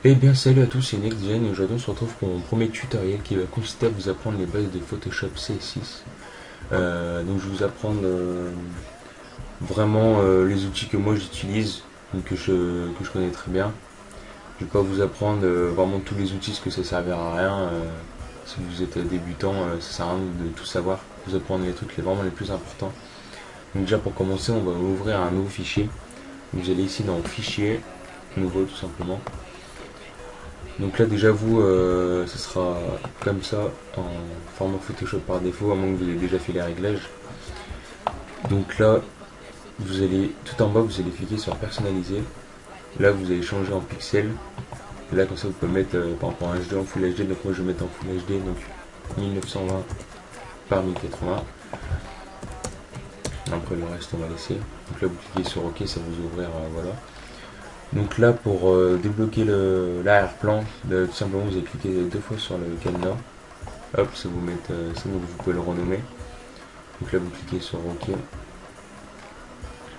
Eh bien salut à tous, c'est NextGen et aujourd'hui on se retrouve pour mon premier tutoriel qui va consister à vous apprendre les bases de Photoshop CS6. Donc je vais vous apprendre vraiment les outils que moi j'utilise, donc que je connais très bien. Je vais pas vous apprendre vraiment tous les outils parce que ça servira à rien. Si vous êtes débutant, ça sert à rien de tout savoir. Vous apprendre les trucs vraiment les plus importants. Donc déjà pour commencer, on va ouvrir un nouveau fichier. Vous allez ici dans Fichier, Nouveau tout simplement. Donc là déjà vous, ce sera comme ça en format Photoshop par défaut, à moins que vous ayez déjà fait les réglages. Donc là, vous allez tout en bas, vous allez cliquer sur personnaliser. Là vous allez changer en pixels. Et là comme ça vous pouvez mettre par exemple en HD, en Full HD. Donc moi je vais mettre en Full HD, donc 1920 par 1080. Après le reste on va laisser. Donc là vous cliquez sur OK, ça vous ouvrir, voilà. Donc là pour débloquer l'arrière-plan, tout simplement vous allez cliquer deux fois sur le cadenas. Hop, ça vous met, c'est bon, vous pouvez le renommer. Donc là vous cliquez sur OK.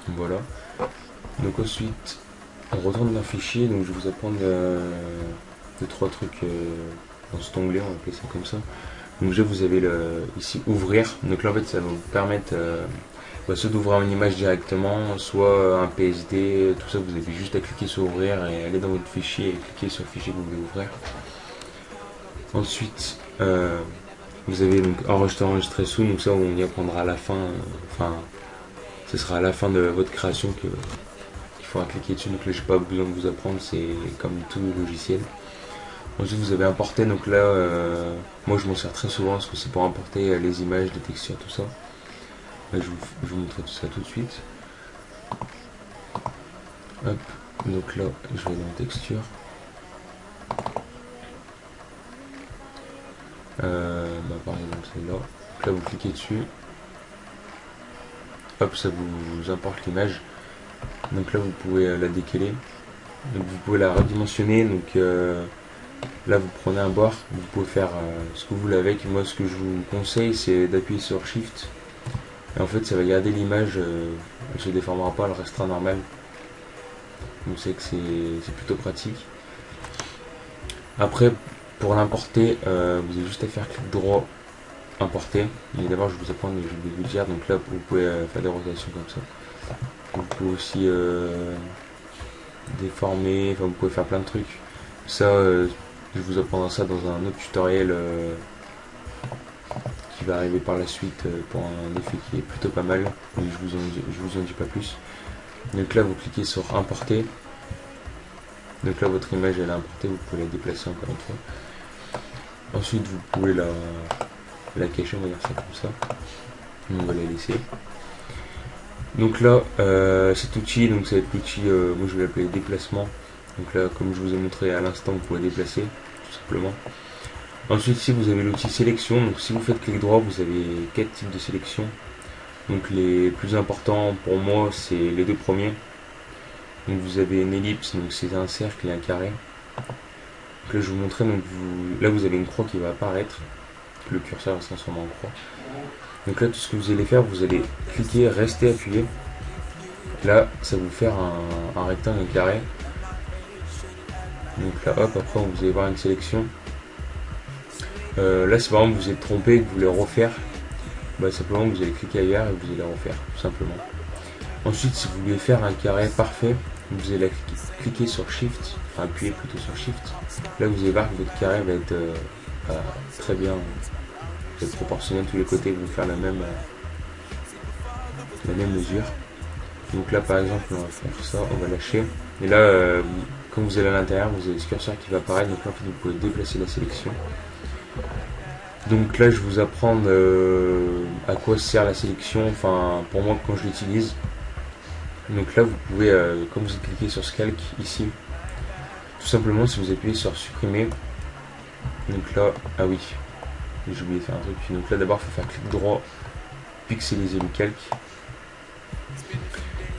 Voilà. Donc ensuite on retourne dans le fichier. Donc je vais vous apprendre deux trois trucs dans cet onglet, on va appeler ça comme ça. Donc déjà vous avez ici ouvrir. Donc là en fait ça va vous permettre soit d'ouvrir une image directement, soit un PSD, tout ça vous avez juste à cliquer sur ouvrir et aller dans votre fichier et cliquer sur le fichier que vous voulez ouvrir. Ensuite vous avez donc enregistrer sous, donc ça on y apprendra à la fin, enfin ce sera à la fin de votre création qu'il faudra cliquer dessus, donc là j'ai pas besoin de vous apprendre, c'est comme tout logiciel. Ensuite vous avez importé, donc là moi je m'en sers très souvent parce que c'est pour importer les images, les textures, tout ça. Là, je vous montre tout ça tout de suite. Hop, donc là je vais dans texture. Par exemple celle-là. Donc là vous cliquez dessus. Hop, ça vous importe l'image. Donc là vous pouvez la décaler. Donc vous pouvez la redimensionner. Donc là vous prenez un bord. Vous pouvez faire ce que vous voulez avec. Moi ce que je vous conseille c'est d'appuyer sur Shift. Et en fait ça va garder l'image, elle se déformera pas, elle restera normale. Donc c'est que c'est plutôt pratique. Après pour l'importer, vous avez juste à faire clic droit, importer. Et d'abord je vous apprends, je vais vous dire, donc là vous pouvez faire des rotations comme ça. Vous pouvez aussi déformer, enfin vous pouvez faire plein de trucs. Ça je vous apprendrai ça dans un autre tutoriel qui va arriver par la suite pour un effet qui est plutôt pas mal, mais je vous en dis pas plus. Donc là vous cliquez sur importer. Donc là votre image elle est importée, vous pouvez la déplacer encore une fois. Ensuite vous pouvez la cacher, on va dire ça comme ça. On va la laisser. Donc là cet outil, donc ça va être l'outil, moi je vais l'appeler déplacement. Donc là comme je vous ai montré à l'instant, vous pouvez déplacer tout simplement. Ensuite ici vous avez l'outil sélection. Donc si vous faites clic droit, vous avez 4 types de sélection. Donc les plus importants pour moi c'est les deux premiers. Donc vous avez une ellipse, donc c'est un cercle et un carré. Donc là je vous montrer, donc là vous avez une croix qui va apparaître. Le curseur va se transformer en croix. Donc là tout ce que vous allez faire, vous allez cliquer, rester appuyé. Là ça va vous faire un rectangle et un carré. Donc là hop, après vous allez voir une sélection. Là si par exemple vous êtes trompé et que vous voulez refaire, simplement vous allez cliquer ailleurs et vous allez refaire tout simplement. Ensuite si vous voulez faire un carré parfait, vous allez cliquer sur Shift, enfin appuyer plutôt sur Shift. Là vous allez voir que votre carré va être très bien, vous êtes proportionnel de tous les côtés, vous allez faire la même mesure. Donc là par exemple on va faire ça, on va lâcher. Et là quand vous allez à l'intérieur, vous avez ce curseur qui va apparaître, donc là en fait, vous pouvez déplacer la sélection. Donc là je vais vous apprendre à quoi sert la sélection, enfin pour moi quand je l'utilise. Donc là vous pouvez, comme vous cliquez sur ce calque ici, tout simplement si vous appuyez sur supprimer, donc là, ah oui, j'ai oublié de faire un truc, donc là d'abord il faut faire clic droit, pixeliser le calque.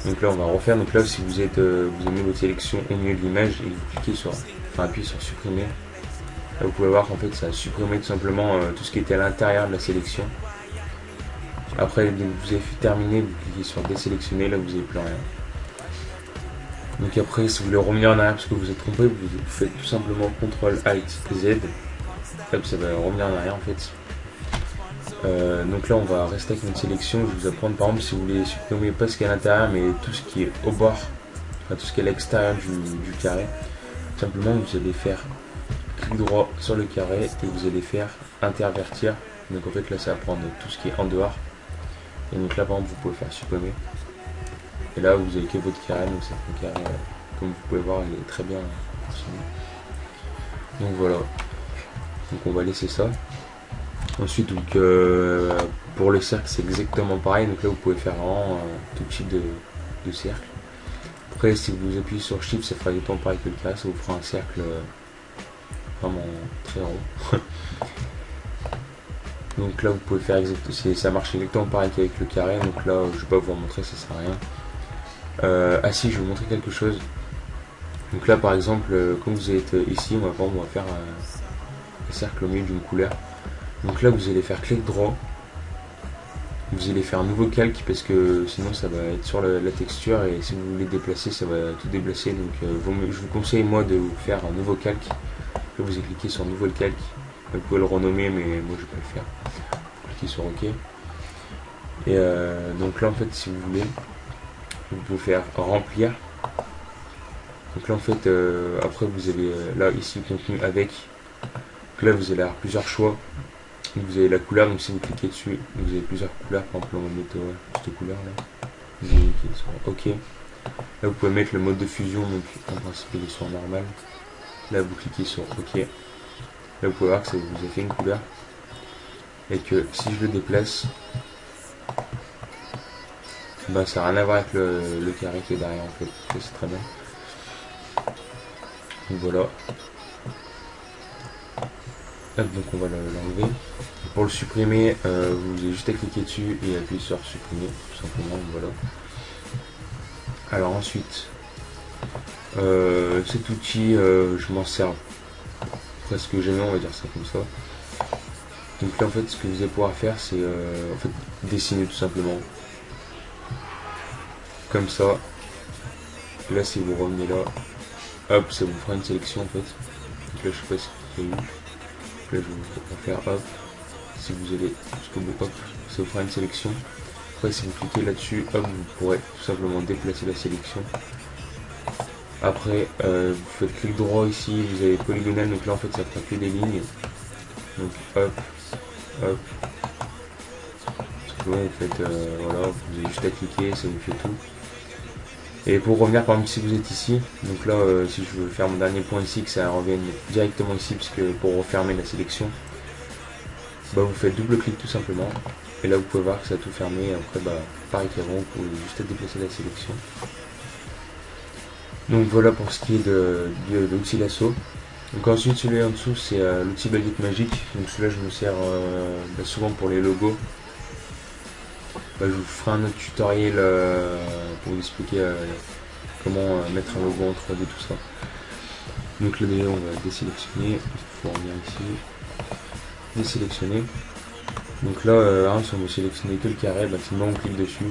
Donc là on va refaire, donc là si vous êtes, vous avez mis votre sélection au milieu de l'image et que vous cliquez sur, enfin appuyez sur supprimer, là vous pouvez voir qu'en fait ça a supprimé tout simplement tout ce qui était à l'intérieur de la sélection. Après vous avez terminé, vous cliquez sur désélectionner, là vous n'avez plus rien. Donc après, si vous voulez revenir en arrière parce que vous êtes trompé, vous faites tout simplement CTRL ALT Z. Hop, ça va revenir en arrière en fait. Donc là, on va rester avec notre sélection. Je vais vous apprendre par exemple si vous voulez supprimer pas ce qui est à l'intérieur, mais tout ce qui est au bord, enfin, tout ce qui est à l'extérieur du carré. Simplement, vous allez faire clic droit sur le carré et vous allez faire intervertir. Donc en fait, là, ça va prendre tout ce qui est en dehors. Et donc là, par exemple, vous pouvez faire supprimer. Et là, vous avez que votre carré, donc c'est un carré, comme vous pouvez voir, il est très bien fini. Donc voilà. Donc on va laisser ça. Ensuite, donc, pour le cercle, c'est exactement pareil. Donc là, vous pouvez faire vraiment tout type de cercle. Après, si vous appuyez sur Shift, ça fera exactement pareil que le carré. Ça vous fera un cercle vraiment très rond. Donc là, vous pouvez faire exactement. Ça marche exactement pareil qu'avec le carré. Donc là, je ne vais pas vous en montrer, ça sert à rien. Ah si, je vais vous montrer quelque chose. Donc là, par exemple, comme vous êtes ici, on va faire un cercle au milieu d'une couleur. Donc là, vous allez faire clic droit. Vous allez faire un nouveau calque parce que sinon ça va être sur la texture et si vous voulez déplacer, ça va tout déplacer. Donc je vous conseille moi de vous faire un nouveau calque. Là, vous allez cliquer sur nouveau calque. Vous pouvez le renommer, mais moi je vais pas le faire. Vous cliquez sur OK. Et donc là, en fait, si vous voulez, vous pouvez faire remplir. Donc là, en fait, après vous avez là ici contenu avec. Donc là, vous allez avoir plusieurs choix. Vous avez la couleur, donc si vous cliquez dessus, vous avez plusieurs couleurs. Par exemple, on va mettre cette couleur là. Vous allez cliquer sur OK. Là, vous pouvez mettre le mode de fusion, donc en principe il est sur normal. Là, vous cliquez sur OK. Là, vous pouvez voir que ça vous a fait une couleur. Et que si je le déplace, ben, ça n'a rien à voir avec le carré qui est derrière en fait. C'est très bien. Donc voilà. Hop, donc on va l'enlever. Pour le supprimer, vous avez juste à cliquer dessus et appuyer sur supprimer, tout simplement. Voilà. Alors ensuite, cet outil, je m'en sers presque jamais, on va dire ça comme ça. Donc là, en fait, ce que vous allez pouvoir faire, c'est en fait dessiner tout simplement. Comme ça. Là, si vous revenez là, hop, ça vous fera une sélection en fait. Donc là, je sais pas ce qu'il y a eu. Là, je vais vous faire hop. Si vous allez jusqu'au bout, hop, ça vous fera une sélection. Après, si vous cliquez là-dessus, hop, vous pourrez tout simplement déplacer la sélection. Après, vous faites clic droit ici, vous avez polygonal, donc là en fait ça fera que des lignes. Donc hop, hop. Simplement vous faites, voilà, vous avez juste à cliquer, ça vous fait tout. Et pour revenir, par exemple, si vous êtes ici, donc là, si je veux faire mon dernier point ici, que ça revienne directement ici, parce que pour refermer la sélection, bah, vous faites double clic tout simplement. Et là, vous pouvez voir que ça a tout fermé. Et après, bah, pareil qu'avant, vous pouvez juste déplacer la sélection. Donc voilà pour ce qui est de l'outil lasso. Donc ensuite, celui en dessous, c'est l'outil baguette magique. Donc celui-là, je me sers souvent pour les logos. Bah, je vous ferai un autre tutoriel pour vous expliquer comment mettre un logo en 3D, tout ça. Donc là déjà on va désélectionner, il faut revenir ici, désélectionner. Donc là si on veut sélectionner que le carré, bah, simplement on clique dessus.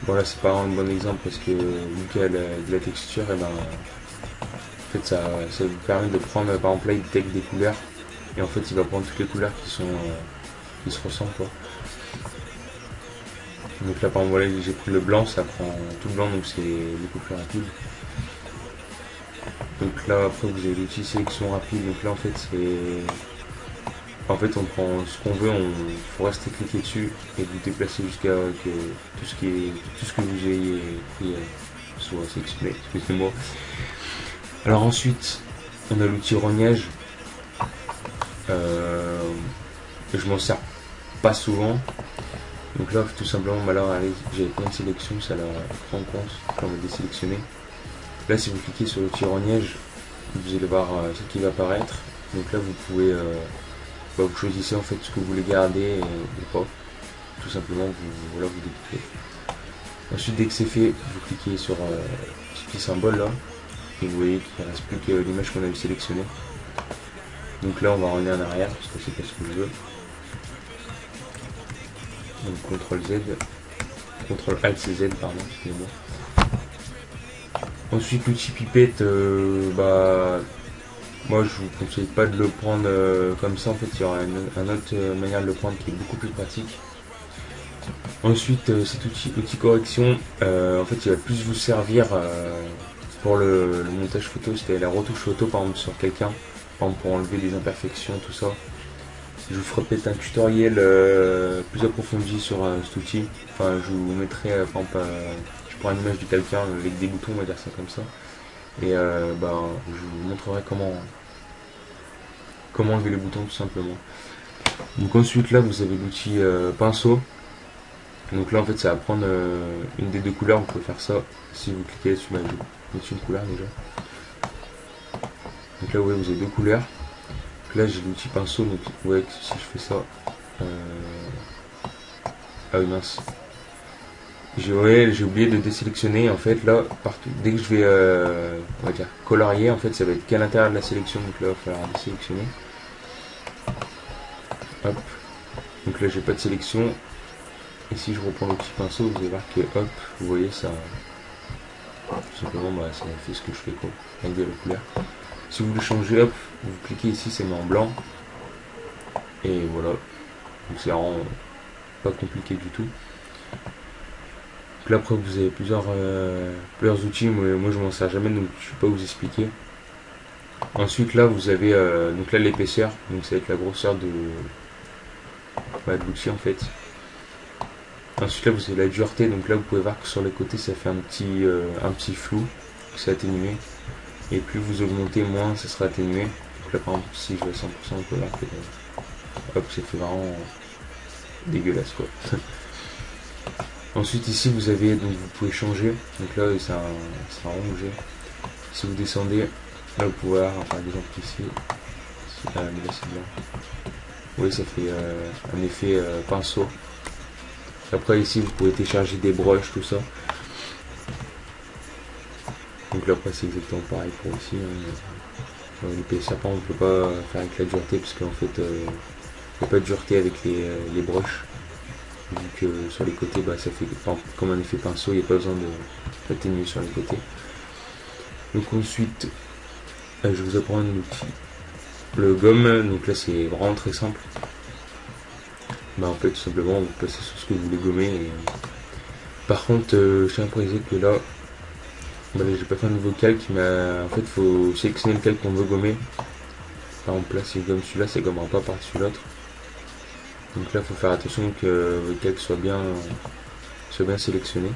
Bon là c'est pas un bon exemple parce que vu qu'il y a de la texture, et ben, en fait ça vous permet de prendre par exemple là il détecte des couleurs et en fait il va prendre toutes les couleurs qui se ressemblent quoi. Donc là par exemple voilà j'ai pris le blanc, ça prend tout le blanc donc c'est beaucoup plus rapide. Donc là après vous avez l'outil sélection rapide, donc là en fait c'est... En fait on prend ce qu'on veut, faut rester cliquer dessus et vous déplacer jusqu'à que tout ce que vous ayez pris soit sélectionné, excusez-moi. Alors ensuite on a l'outil rognage. Je m'en sers pas souvent. Donc là tout simplement bah là j'avais plein de sélections, ça la prend en compte, on va désélectionner. Là si vous cliquez sur l'outil rognage, vous allez voir ce qui va apparaître. Donc là vous pouvez vous choisissez en fait ce que vous voulez garder ou pas. Tout simplement vous décliquez. Ensuite dès que c'est fait, vous cliquez sur ce petit symbole là et vous voyez qu'il ne reste plus que l'image qu'on avait sélectionnée. Donc là on va revenir en arrière parce que c'est pas ce que je veux. Donc CTRL Z, CTRL ALT Z pardon, excusez-moi. Ensuite l'outil pipette, moi je vous conseille pas de le prendre comme ça, en fait il y aura une autre manière de le prendre qui est beaucoup plus pratique. Ensuite cet outil correction, en fait il va plus vous servir pour le montage photo, c'était la retouche photo par exemple sur quelqu'un, par exemple pour enlever des imperfections, tout ça. Je vous ferai peut-être un tutoriel plus approfondi sur cet outil. Enfin, je vous mettrai, par exemple, je prends une image de quelqu'un avec des boutons, on va dire ça comme ça. Et je vous montrerai comment enlever les boutons tout simplement. Donc ensuite là, vous avez l'outil pinceau. Donc là, en fait, ça va prendre une des deux couleurs. Vous pouvez faire ça. Si vous cliquez dessus, je vais mettre une couleur déjà. Donc là, vous voyez, vous avez deux couleurs. Donc là, j'ai l'outil pinceau. Donc vous voyez que si je fais ça... Ah oui, mince. J'ai oublié de désélectionner. En fait, là, partout, dès que je vais, on va dire, colorier, en fait, ça va être qu'à l'intérieur de la sélection. Donc là, il va falloir désélectionner. Hop. Donc là, j'ai pas de sélection. Et si je reprends l'outil pinceau, vous allez voir que, hop, vous voyez, ça... Tout simplement, ça fait ce que je fais, quoi. Avec de la couleur. Si vous voulez changer, hop, vous cliquez ici, c'est mis en blanc. Et voilà. Donc c'est vraiment pas compliqué du tout. Donc là, après, vous avez plusieurs outils. Moi, je m'en sers jamais, donc je ne vais pas vous expliquer. Ensuite, là, vous avez donc là l'épaisseur. Donc ça va être la grosseur de l'outil, en fait. Ensuite, là, vous avez la dureté. Donc là, vous pouvez voir que sur les côtés, ça fait un petit flou. C'est atténué. Et plus vous augmentez, moins ça sera atténué. Donc là, par exemple, si je vais à 100%, vous pouvez voir que hop, ça fait vraiment dégueulasse, quoi. Ensuite ici vous avez, donc vous pouvez changer, donc là ça sera rongé. Si vous descendez, là vous pouvez voir par exemple ici, là c'est bien. Oui, ça fait un effet pinceau. Après ici vous pouvez télécharger des brushes, tout ça. Donc là après c'est exactement pareil pour ici. L'épaisseur on ne peut pas faire avec la dureté parce qu'en fait il n'y a pas de dureté avec les brushes. Vu que sur les côtés ça fait comme un effet pinceau, il n'y a pas besoin d'atténuer sur les côtés. Donc ensuite je vous apprends un outil, le gomme. Donc là c'est vraiment très simple. En fait tout simplement vous placez sur ce que vous voulez gommer et, par contre je tiens à préciser que là j'ai pas fait un nouveau calque, mais en fait il faut sélectionner le calque qu'on veut gommer. Par exemple là si je gomme celui-là, ça gommera pas par-dessus l'autre. Donc là il faut faire attention que votre calque soit bien sélectionné.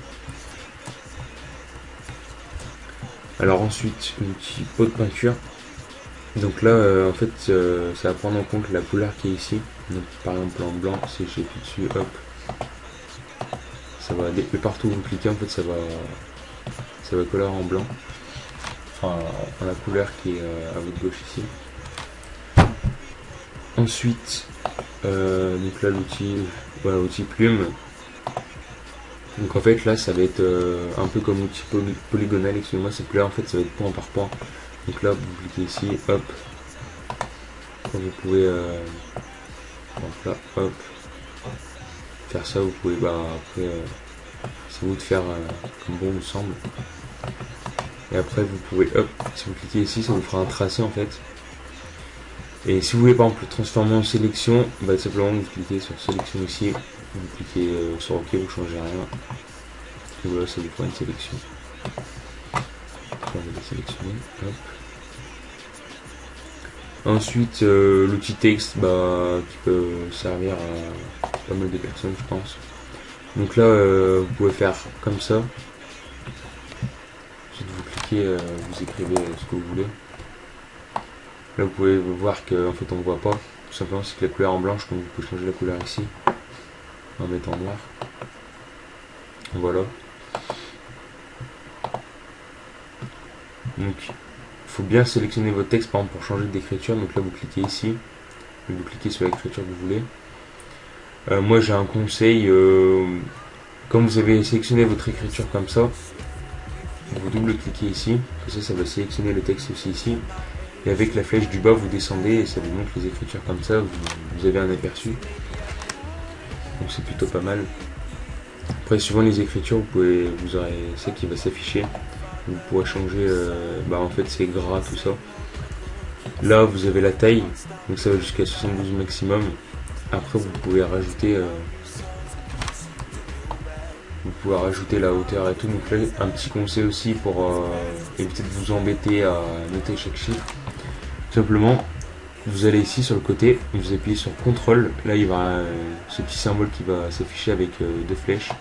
Alors ensuite l'outil pot de peinture. Donc là en fait ça va prendre en compte la couleur qui est ici. Donc par exemple en blanc, si j'ai cliqué dessus, hop, ça va partout où vous cliquez en fait ça va colorer en blanc. Enfin en la couleur qui est à votre gauche ici. Ensuite donc là l'outil plume. Donc en fait là ça va être un peu comme l'outil polygonal, excusez-moi, c'est que là en fait ça va être point par point. Donc là vous cliquez ici, hop, vous pouvez donc là, hop, faire ça, vous pouvez après c'est vous de faire comme bon vous semble. Et après vous pouvez, hop, si vous cliquez ici ça vous fera un tracé en fait. Et si vous voulez par exemple le transformer en sélection, tout simplement vous cliquez sur sélection ici, vous cliquez sur OK, vous changez rien. Et voilà, ça vous fera une sélection. On va les sélectionner, hop. Ensuite l'outil texte qui peut servir à pas mal de personnes je pense. Donc là vous pouvez faire comme ça. Ensuite vous cliquez, vous écrivez ce que vous voulez. Là vous pouvez voir que en fait on ne voit pas. Tout simplement c'est que la couleur en blanche, donc vous pouvez changer la couleur ici. On va mettre en noir. Voilà. Donc il faut bien sélectionner votre texte par exemple pour changer d'écriture. Donc là vous cliquez ici. Et vous cliquez sur l'écriture que vous voulez. Moi j'ai un conseil. Quand vous avez sélectionné votre écriture comme ça, vous double-cliquez ici. Comme ça va sélectionner le texte aussi ici. Et avec la flèche du bas vous descendez et ça vous montre les écritures comme ça, vous avez un aperçu. Donc c'est plutôt pas mal. Après suivant les écritures vous aurez ça qui va s'afficher. vous pourrez changer, en fait c'est gras tout ça. Là vous avez la taille, donc ça va jusqu'à 72 maximum. Après vous pouvez rajouter la hauteur et tout. Donc là un petit conseil aussi pour éviter de vous embêter à noter chaque chiffre. Tout simplement, vous allez ici sur le côté, vous appuyez sur CTRL, là il va ce petit symbole qui va s'afficher avec deux flèches.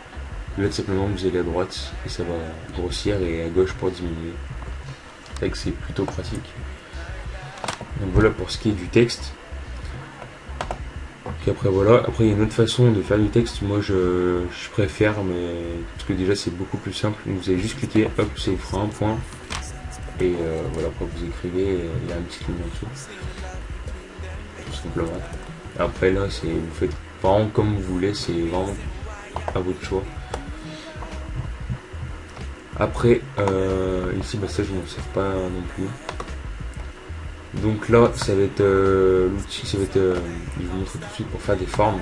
Là tout simplement vous allez à droite et ça va grossir et à gauche pour diminuer. C'est vrai que c'est plutôt pratique. Donc voilà pour ce qui est du texte. Et après voilà, après il y a une autre façon de faire du texte, moi je préfère, mais parce que déjà c'est beaucoup plus simple. Donc vous allez juste cliquer, hop, ça vous fera un point. Et voilà, après vous écrivez, il y a un petit ligne en dessous. Tout simplement. Après là, vous faites vraiment comme vous voulez, c'est vraiment à votre choix. Après, ici, ça je m'en sers pas non plus. Donc là, ça va être l'outil, ça va être, je vous montre tout de suite pour faire des formes.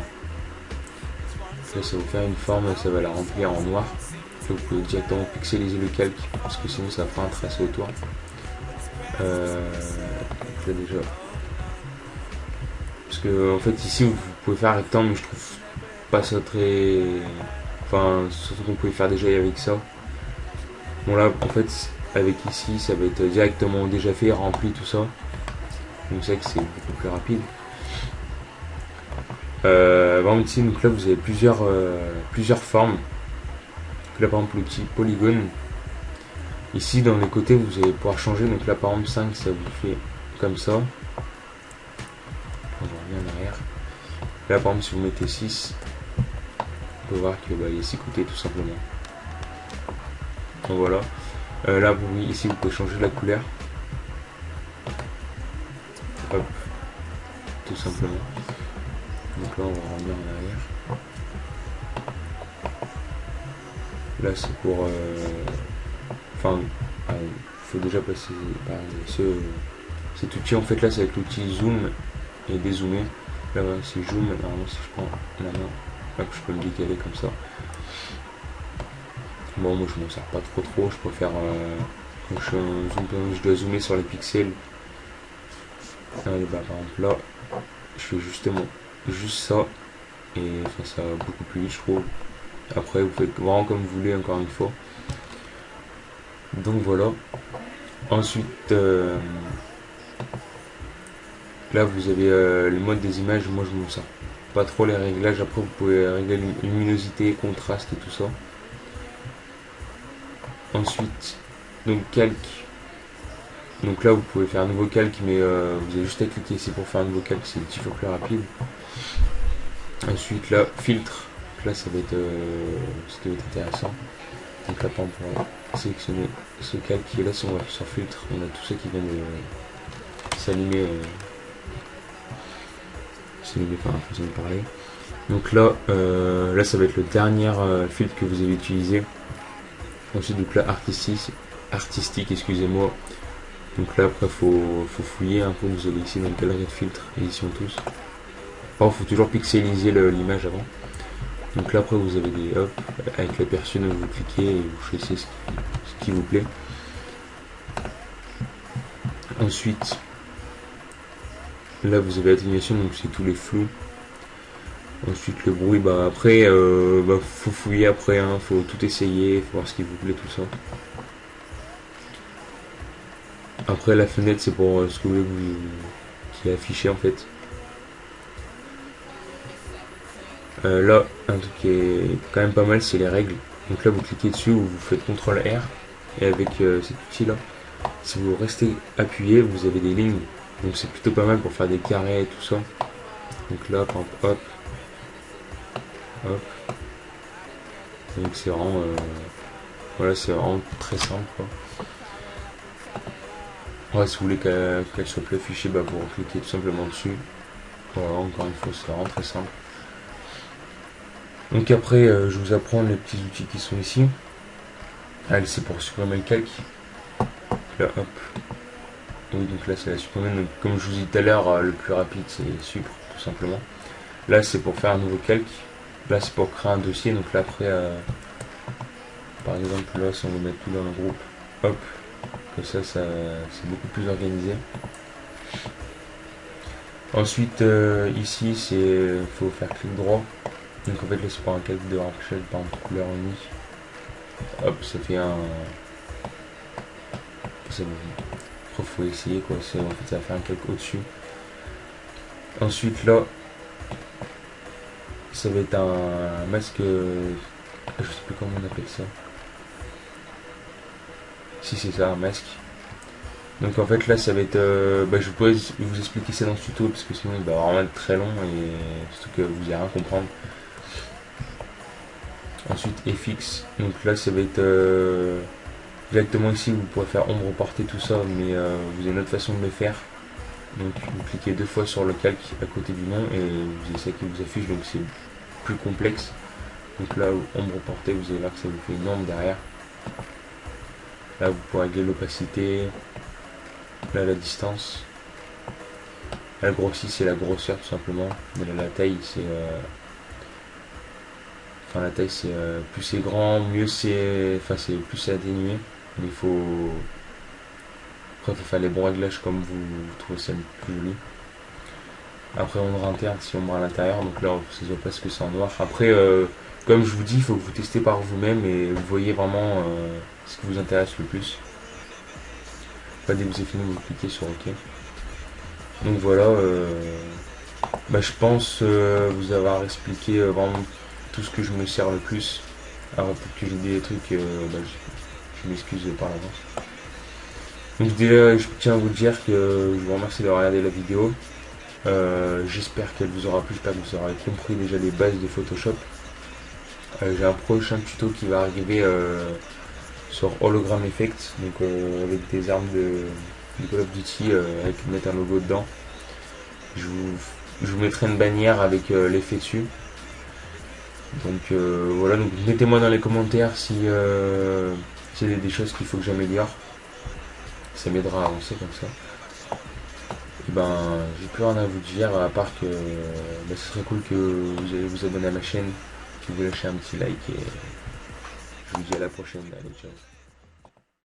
Là, ça va vous faire une forme, ça va la remplir en noir. Là, vous pouvez directement pixeliser le calque, parce que sinon ça fera un tracé autour. Là déjà. Parce que en fait ici vous pouvez faire un rectangle, mais je trouve pas ça très. Enfin, surtout qu'on pouvait faire déjà avec ça. Bon là en fait avec ici ça va être directement déjà fait, rempli tout ça. Donc c'est vrai que c'est beaucoup plus rapide. Vraiment ici, donc là vous avez plusieurs formes. Donc là par exemple l'outil polygone. Ici dans les côtés vous allez pouvoir changer. Donc là par exemple 5 ça vous fait comme ça. On revient en arrière. Là par exemple si vous mettez 6, on peut voir qu'il y a 6 côtés tout simplement. Donc voilà. Là ici vous pouvez changer la couleur. Hop. Tout simplement. Donc là on va revenir en arrière. Là c'est pour il faut déjà passer par cet outil. En fait là c'est avec l'outil zoom et dézoomer. Là c'est zoom, normalement si je prends la main, hop, je peux me décaler comme ça. Bon moi je m'en sers pas trop, je préfère quand je dois zoomer sur les pixels. Par exemple là je fais juste ça et ça va beaucoup plus vite je trouve. Après vous faites vraiment comme vous voulez encore une fois. Donc voilà. Ensuite là vous avez le mode des images. Moi je ne me sers pas trop les réglages. Après vous pouvez régler luminosité, contraste et tout ça. Ensuite donc calque. Donc là vous pouvez faire un nouveau calque, mais vous avez juste à cliquer ici pour faire un nouveau calque, c'est 10 fois plus rapide. Ensuite là filtre. Donc là ça va être ce qui va être intéressant. Donc là par exemple on va sélectionner ce calque qui est là. Si on va sur filtre, on a tout ça qui vient de s'animer. Par la façon de parler. Donc là, là ça va être le dernier filtre que vous avez utilisé. Ensuite donc là artistique, excusez-moi. Donc là après faut fouiller un peu. Vous allez ici dans galerie de filtres, édition tous. Il faut toujours pixeliser l'image avant. Donc là après vous avez des hop, avec l'aperçu, vous cliquez et vous choisissez ce qui vous plaît. Ensuite là vous avez l'atténuation, donc c'est tous les flous. Ensuite le bruit, après faut fouiller après, hein, faut tout essayer, faut voir ce qui vous plaît, tout ça. Après la fenêtre c'est pour ce que vous voulez qui est affiché en fait. Là un truc qui est quand même pas mal, c'est les règles. Donc là vous cliquez dessus ou vous faites CTRL R et avec cet outil là, si vous restez appuyé vous avez des lignes. Donc c'est plutôt pas mal pour faire des carrés et tout ça. Donc là hop. Donc c'est vraiment voilà, c'est vraiment très simple quoi. Ouais, si vous voulez qu'elle soit plus affichée, vous cliquez tout simplement dessus. Voilà, encore une fois c'est vraiment très simple. Donc après je vous apprends les petits outils qui sont ici. C'est pour supprimer le calque. Là hop. Oui, donc là c'est la supprimer. Donc, comme je vous dis tout à l'heure, le plus rapide c'est Supr tout simplement. Là c'est pour faire un nouveau calque. Là c'est pour créer un dossier. Donc là après par exemple là si on veut mettre tout dans le groupe, Hop, comme ça, c'est beaucoup plus organisé. Ensuite, ici, faut faire clic droit. Donc en fait, là, c'est pour un calque de Rachel, par exemple, couleur unique. Hop, ça fait un... Faut essayer, quoi. En fait, ça va faire un calque au-dessus. Ensuite, là, ça va être un masque... je sais plus comment on appelle ça. Si c'est ça, un masque. Donc en fait là ça va être... je pourrais vous expliquer ça dans ce tuto parce que sinon il va vraiment être très long et surtout que vous n'allez rien comprendre. Ensuite FX, donc là ça va être directement ici, vous pourrez faire ombre portée tout ça, mais vous avez une autre façon de le faire. Donc vous cliquez 2 fois sur le calque à côté du nom et vous avez ça qui vous affiche, donc c'est plus complexe. Donc là ombre portée, vous allez voir que ça vous fait une ombre derrière. Là vous pourrez régler l'opacité. Là la distance. La grossie c'est la grosseur tout simplement. Mais là la taille c'est... Enfin la taille c'est... plus c'est grand, mieux c'est... Enfin c'est plus c'est atténué. Mais il faut... Après il faut faire les bons réglages comme vous trouvez ça plus joli. Après ombre interne, si ombre à l'intérieur. Donc là ça se voit pas ce que c'est en noir. Après comme je vous dis, il faut que vous testez par vous-même et vous voyez vraiment ce qui vous intéresse le plus. Dès que vous avez fini, vous cliquez sur OK. Donc voilà, je pense vous avoir expliqué vraiment tout ce que je me sers le plus. Alors peut-être que j'ai dit des trucs, je m'excuse par l'avance. Donc déjà, je tiens à vous dire que je vous remercie d'avoir regardé la vidéo. J'espère qu'elle vous aura plu, j'espère que vous aurez compris déjà les bases de Photoshop. J'ai un prochain tuto qui va arriver sur Hologram Effect, donc avec des armes de Call of Duty avec mettre un logo dedans. Je vous mettrai une bannière avec l'effet dessus. Donc voilà, donc mettez-moi dans les commentaires si y a des choses qu'il faut que j'améliore. Ça m'aidera à avancer comme ça. Et j'ai plus rien à vous dire à part que ce serait cool que vous allez vous abonner à ma chaîne, que vous lâchez un petit like et je vous dis à la prochaine. Allez, ciao.